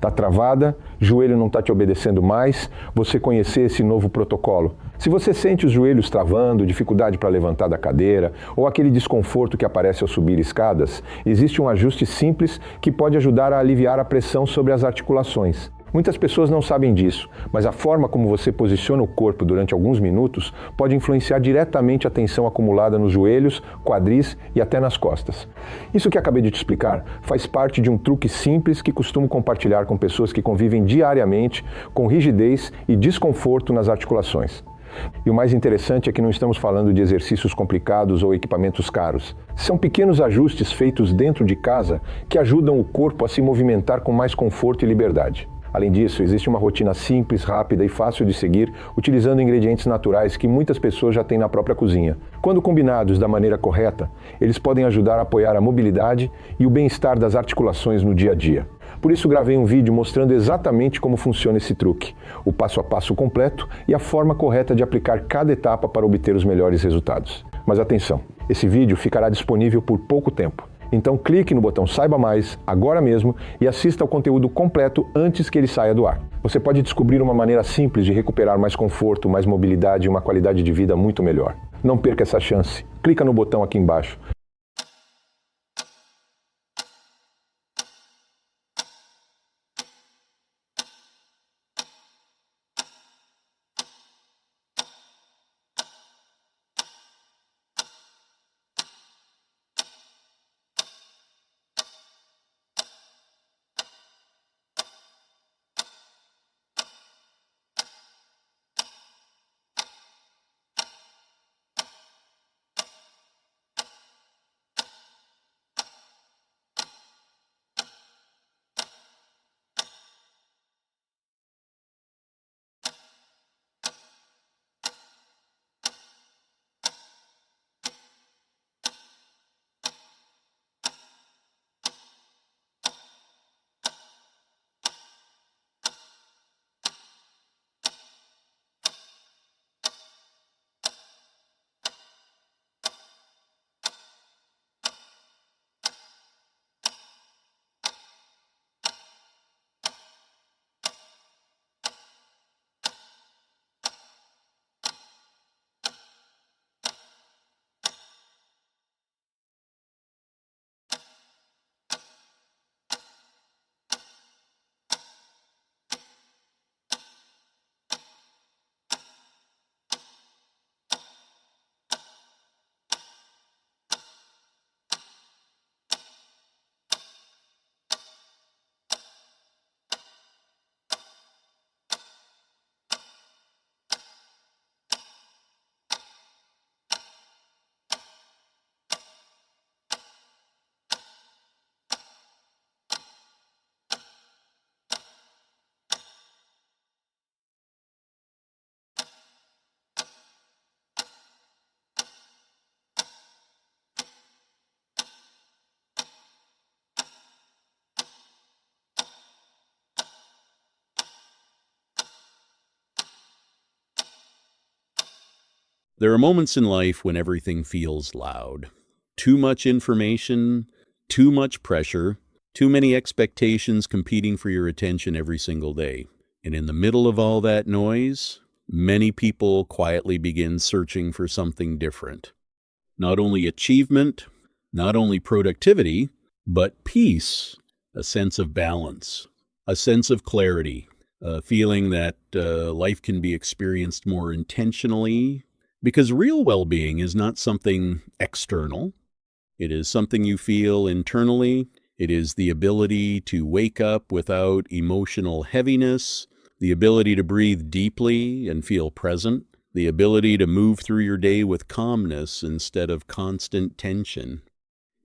Está travada, joelho não está te obedecendo mais, você conhecer esse novo protocolo. Se você sente os joelhos travando, dificuldade para levantar da cadeira ou aquele desconforto que aparece ao subir escadas, existe um ajuste simples que pode ajudar a aliviar a pressão sobre as articulações. Muitas pessoas não sabem disso, mas a forma como você posiciona o corpo durante alguns minutos pode influenciar diretamente a tensão acumulada nos joelhos, quadris e até nas costas. Isso que acabei de te explicar faz parte de um truque simples que costumo compartilhar com pessoas que convivem diariamente com rigidez e desconforto nas articulações. E o mais interessante é que não estamos falando de exercícios complicados ou equipamentos caros. São pequenos ajustes feitos dentro de casa que ajudam o corpo a se movimentar com mais conforto e liberdade. Além disso, existe uma rotina simples, rápida e fácil de seguir, utilizando ingredientes naturais que muitas pessoas já têm na própria cozinha. Quando combinados da maneira correta, eles podem ajudar a apoiar a mobilidade e o bem-estar das articulações no dia a dia. Por isso gravei um vídeo mostrando exatamente como funciona esse truque, o passo a passo completo e a forma correta de aplicar cada etapa para obter os melhores resultados. Mas atenção, esse vídeo ficará disponível por pouco tempo. Então clique no botão Saiba Mais agora mesmo e assista ao conteúdo completo antes que ele saia do ar. Você pode descobrir uma maneira simples de recuperar mais conforto, mais mobilidade e uma qualidade de vida muito melhor. Não perca essa chance. Clica no botão aqui embaixo. There are moments in life when everything feels loud. Too much information, too much pressure, too many expectations competing for your attention every single day. And in the middle of all that noise, many people quietly begin searching for something different. Not only achievement, not only productivity, but peace, a sense of balance, a sense of clarity, a feeling that life can be experienced more intentionally. Because real well-being is not something external. It is something you feel internally. It is the ability to wake up without emotional heaviness, the ability to breathe deeply and feel present, the ability to move through your day with calmness instead of constant tension.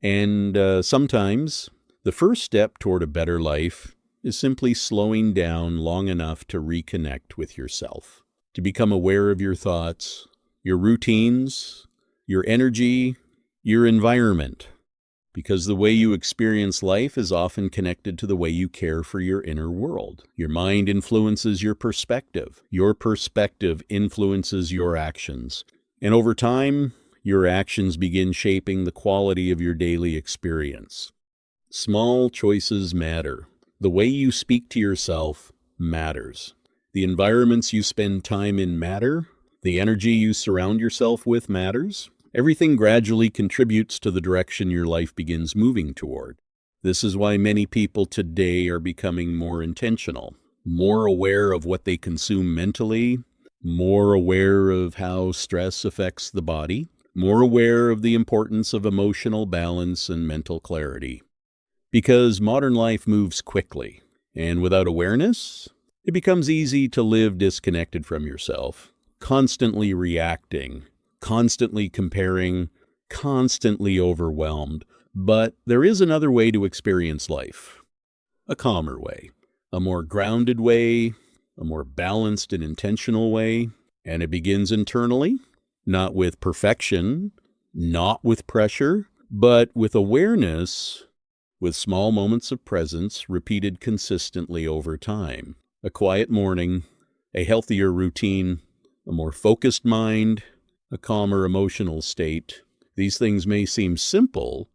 And sometimes the first step toward a better life is simply slowing down long enough to reconnect with yourself, to become aware of your thoughts, your routines, your energy, your environment, because the way you experience life is often connected to the way you care for your inner world. Your mind influences your perspective influences your actions, and over time, your actions begin shaping the quality of your daily experience. Small choices matter. The way you speak to yourself matters. The environments you spend time in matter. The energy you surround yourself with matters. Everything gradually contributes to the direction your life begins moving toward. This is why many people today are becoming more intentional, more aware of what they consume mentally, more aware of how stress affects the body, more aware of the importance of emotional balance and mental clarity. Because modern life moves quickly, and without awareness, it becomes easy to live disconnected from yourself, constantly reacting, constantly comparing, constantly overwhelmed. But there is another way to experience life, a calmer way, a more grounded way, a more balanced and intentional way, and it begins internally, not with perfection, not with pressure, but with awareness, with small moments of presence repeated consistently over time. A quiet morning, a healthier routine, a more focused mind, a calmer emotional state. These things may seem simple,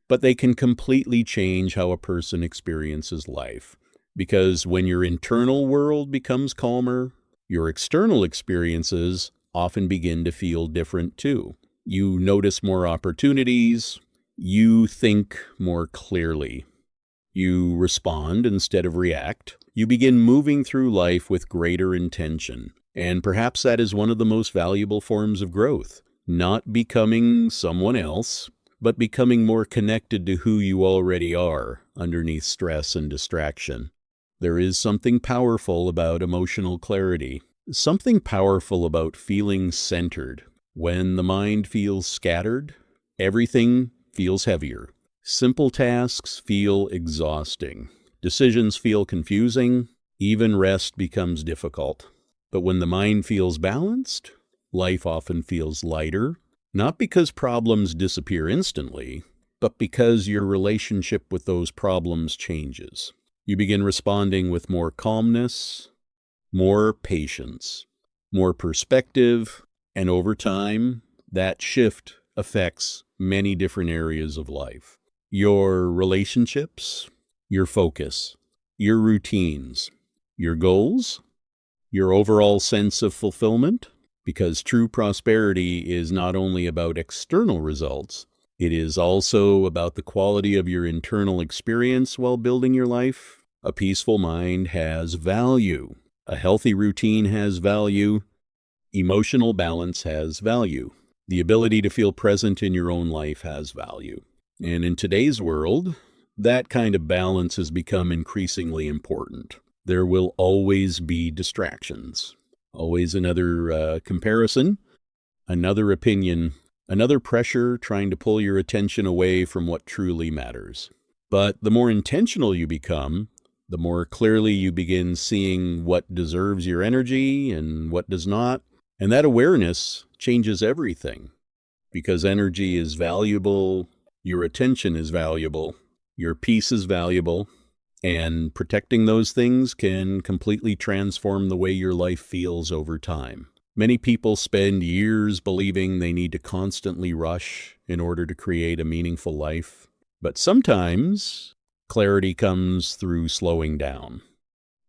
but they can completely change how a person experiences life. Because when your internal world becomes calmer, your external experiences often begin to feel different too. You notice more opportunities, you think more clearly, you respond instead of react, you begin moving through life with greater intention. And perhaps that is one of the most valuable forms of growth, not becoming someone else, but becoming more connected to who you already are underneath stress and distraction. There is something powerful about emotional clarity, something powerful about feeling centered. When the mind feels scattered, everything feels heavier. Simple tasks feel exhausting. Decisions feel confusing. Even rest becomes difficult. But when the mind feels balanced, life often feels lighter, not because problems disappear instantly, but because your relationship with those problems changes. You begin responding with more calmness, more patience, more perspective, and over time, that shift affects many different areas of life. Your relationships, your focus, your routines, your goals, your overall sense of fulfillment, because true prosperity is not only about external results, it is also about the quality of your internal experience while building your life. A peaceful mind has value. A healthy routine has value. Emotional balance has value. The ability to feel present in your own life has value. And in today's world, that kind of balance has become increasingly important. There will always be distractions, always another comparison, another opinion, another pressure trying to pull your attention away from what truly matters. But the more intentional you become, the more clearly you begin seeing what deserves your energy and what does not. And that awareness changes everything, because energy is valuable, your attention is valuable, your peace is valuable, and protecting those things can completely transform the way your life feels over time. Many people spend years believing they need to constantly rush in order to create a meaningful life. But sometimes clarity comes through slowing down,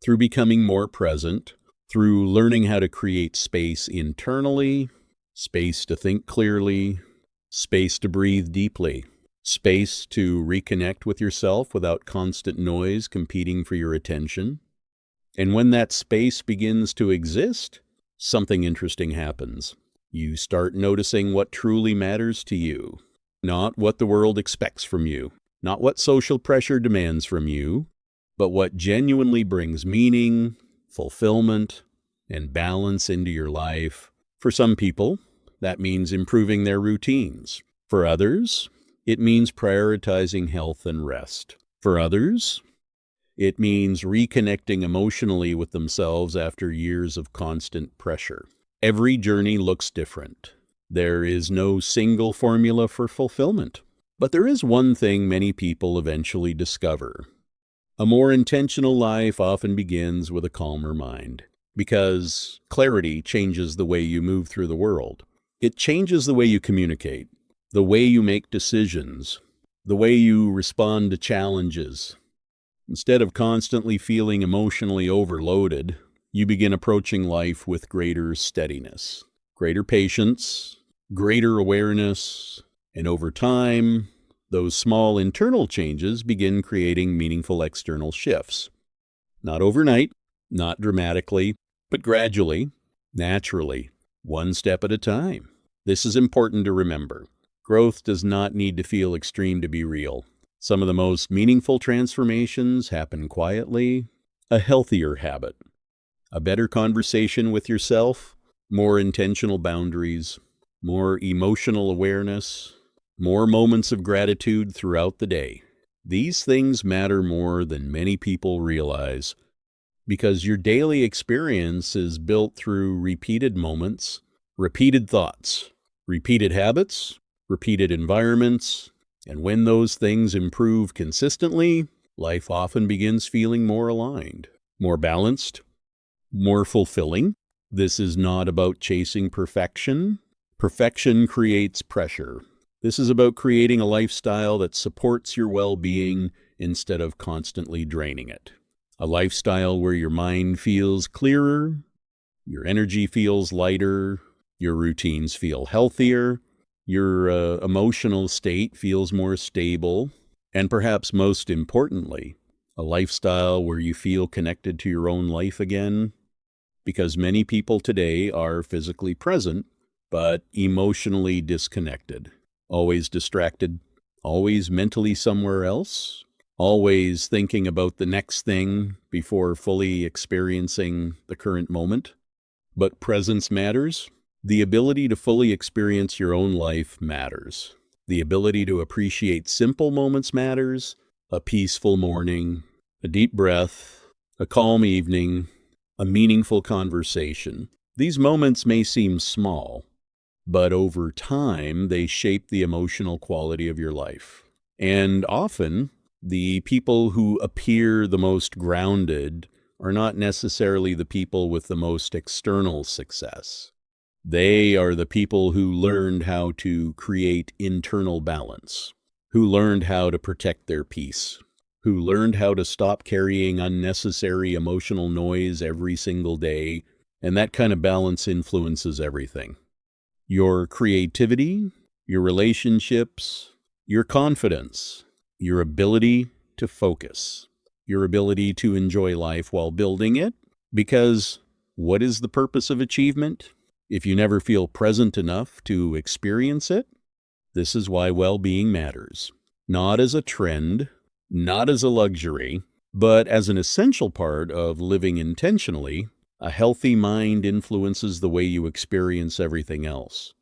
through becoming more present, through learning how to create space internally, space to think clearly, space to breathe deeply, space to reconnect with yourself without constant noise competing for your attention. And when that space begins to exist, something interesting happens. You start noticing what truly matters to you, not what the world expects from you, not what social pressure demands from you, but what genuinely brings meaning, fulfillment, and balance into your life. For some people, that means improving their routines. For others, it means prioritizing health and rest. For others, it means reconnecting emotionally with themselves after years of constant pressure. Every journey looks different. There is no single formula for fulfillment. But there is one thing many people eventually discover. A more intentional life often begins with a calmer mind, because clarity changes the way you move through the world. It changes the way you communicate, the way you make decisions, the way you respond to challenges. Instead of constantly feeling emotionally overloaded, you begin approaching life with greater steadiness, greater patience, greater awareness, and over time, those small internal changes begin creating meaningful external shifts. Not overnight, not dramatically, but gradually, naturally, one step at a time. This is important to remember. Growth does not need to feel extreme to be real. Some of the most meaningful transformations happen quietly. A healthier habit, a better conversation with yourself, more intentional boundaries, more emotional awareness, more moments of gratitude throughout the day. These things matter more than many people realize because your daily experience is built through repeated moments, repeated thoughts, repeated habits, repeated environments, and when those things improve consistently, life often begins feeling more aligned, more balanced, more fulfilling. This is not about chasing perfection. Perfection creates pressure. This is about creating a lifestyle that supports your well-being instead of constantly draining it. A lifestyle where your mind feels clearer, your energy feels lighter, your routines feel healthier, your emotional state feels more stable, and perhaps most importantly, a lifestyle where you feel connected to your own life again, because many people today are physically present, but emotionally disconnected, always distracted, always mentally somewhere else, always thinking about the next thing before fully experiencing the current moment. But presence matters. The ability to fully experience your own life matters. The ability to appreciate simple moments matters. A peaceful morning, a deep breath, a calm evening, a meaningful conversation. These moments may seem small, but over time, they shape the emotional quality of your life. And often, the people who appear the most grounded are not necessarily the people with the most external success. They are the people who learned how to create internal balance, who learned how to protect their peace, who learned how to stop carrying unnecessary emotional noise every single day, and that kind of balance influences everything. Your creativity, your relationships, your confidence, your ability to focus, your ability to enjoy life while building it, because what is the purpose of achievement if you never feel present enough to experience it? This is why well-being matters, not as a trend, not as a luxury, but as an essential part of living intentionally. A healthy mind influences the way you experience everything else.